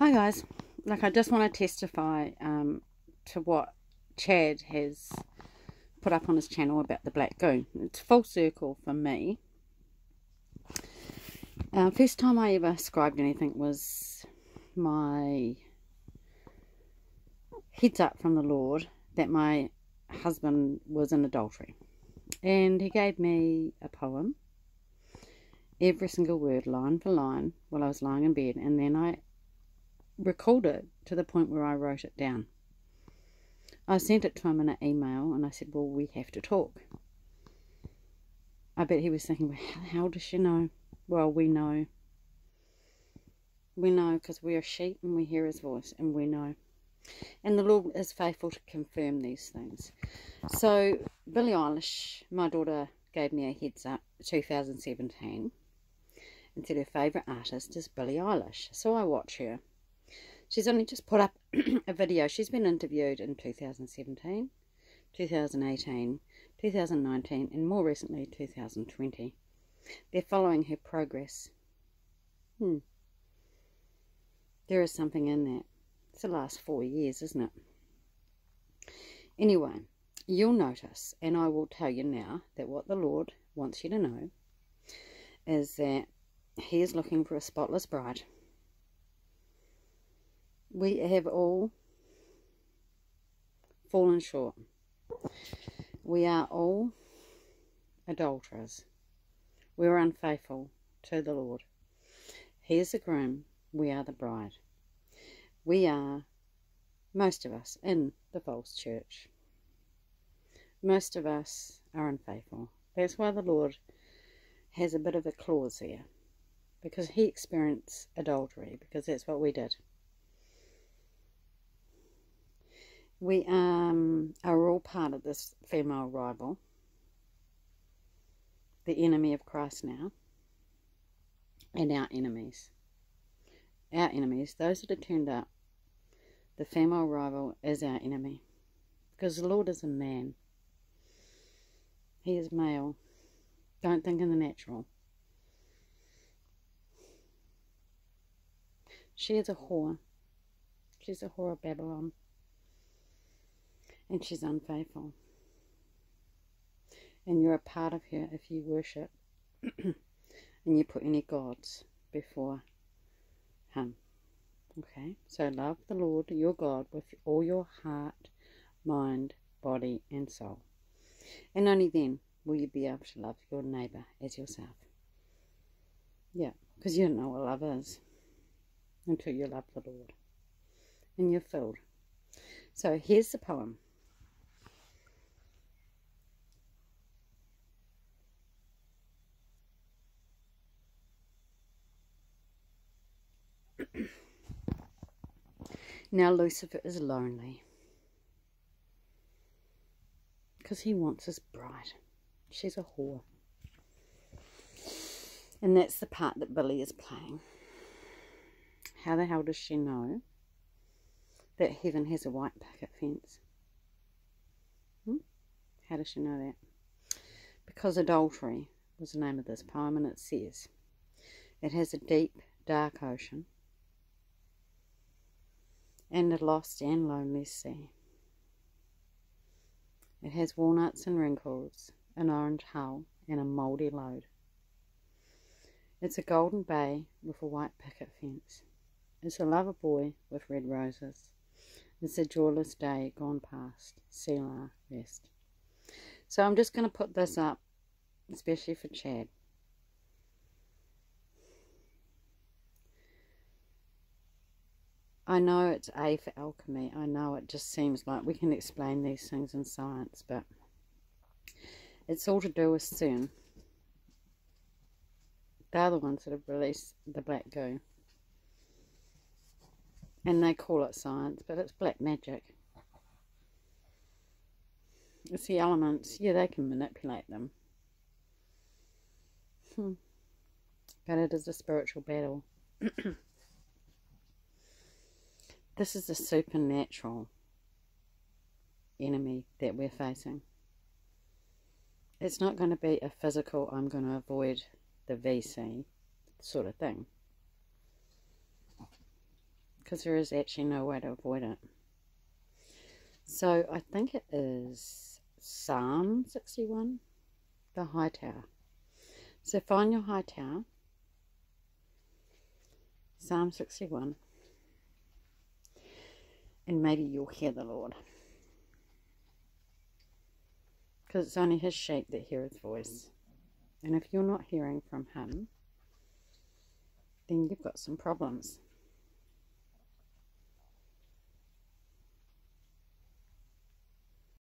Hi guys, I just want to testify to what Chad has put up on his channel about the black goo. It's full circle for me. First time I ever scribed anything was my heads up from the Lord that my husband was in adultery, and he gave me a poem, every single word, line for line, while I was lying in bed, and then I recalled it to the point where I wrote it down. I sent it to him in an email and I said, well, we have to talk. I bet he was thinking, well, how does she know? Well, we know. We know because we are sheep and we hear his voice, and we know. And the Lord is faithful to confirm these things. So Billie Eilish, my daughter, gave me a heads up 2017 and said her favourite artist is Billie Eilish. So I watch her. She's only just put up a video. She's been interviewed in 2017, 2018, 2019, and more recently 2020. They're following her progress. There is something in that. It's the last 4 years, isn't it? Anyway, you'll notice, and I will tell you now, that what the Lord wants you to know is that He is looking for a spotless bride. We have all fallen short. We are all adulterers. We're unfaithful to the Lord. He is the groom. We are the bride. We are, most of us, in the false church. Most of us are unfaithful. That's why the Lord has a bit of a clause there, because He experienced adultery, because that's what we did. We are all part of this female rival, the enemy of Christ now, and our enemies. Our enemies, those that are turned up, the female rival is our enemy, because the Lord is a man. He is male. Don't think in the natural. She is a whore. She's a whore of Babylon. And she's unfaithful. And you're a part of her if you worship and you put any gods before Him. Okay? So love the Lord your God with all your heart, mind, body and soul. And only then will you be able to love your neighbour as yourself. Yeah, because you don't know what love is until you love the Lord. And you're filled. So here's the poem. Now Lucifer is lonely because he wants his bride. She's a whore. And that's the part that Billie is playing. How the hell does she know that heaven has a white picket fence? How does she know that? Because adultery was the name of this poem, and it says it has a deep, dark ocean and a lost and lonely sea. It has walnuts and wrinkles, an orange hull, and a mouldy load. It's a golden bay with a white picket fence. It's a lover boy with red roses. It's a joyless day gone past. Selah, rest. So I'm just going to put this up, especially for Chad. I know it's A for alchemy. I know it just seems like we can explain these things in science, but it's all to do with CERN. They're the ones that have released the black goo. And they call it science, but it's black magic. It's the elements. Yeah, they can manipulate them. But it is a spiritual battle. This is a supernatural enemy that we're facing. It's not going to be a physical, I'm going to avoid the VC sort of thing. because there is actually no way to avoid it. So I think it is Psalm 61, the high tower. So find your high tower, Psalm 61, and maybe you'll hear the Lord. Because it's only his sheep that hear his voice. And if you're not hearing from him, then you've got some problems.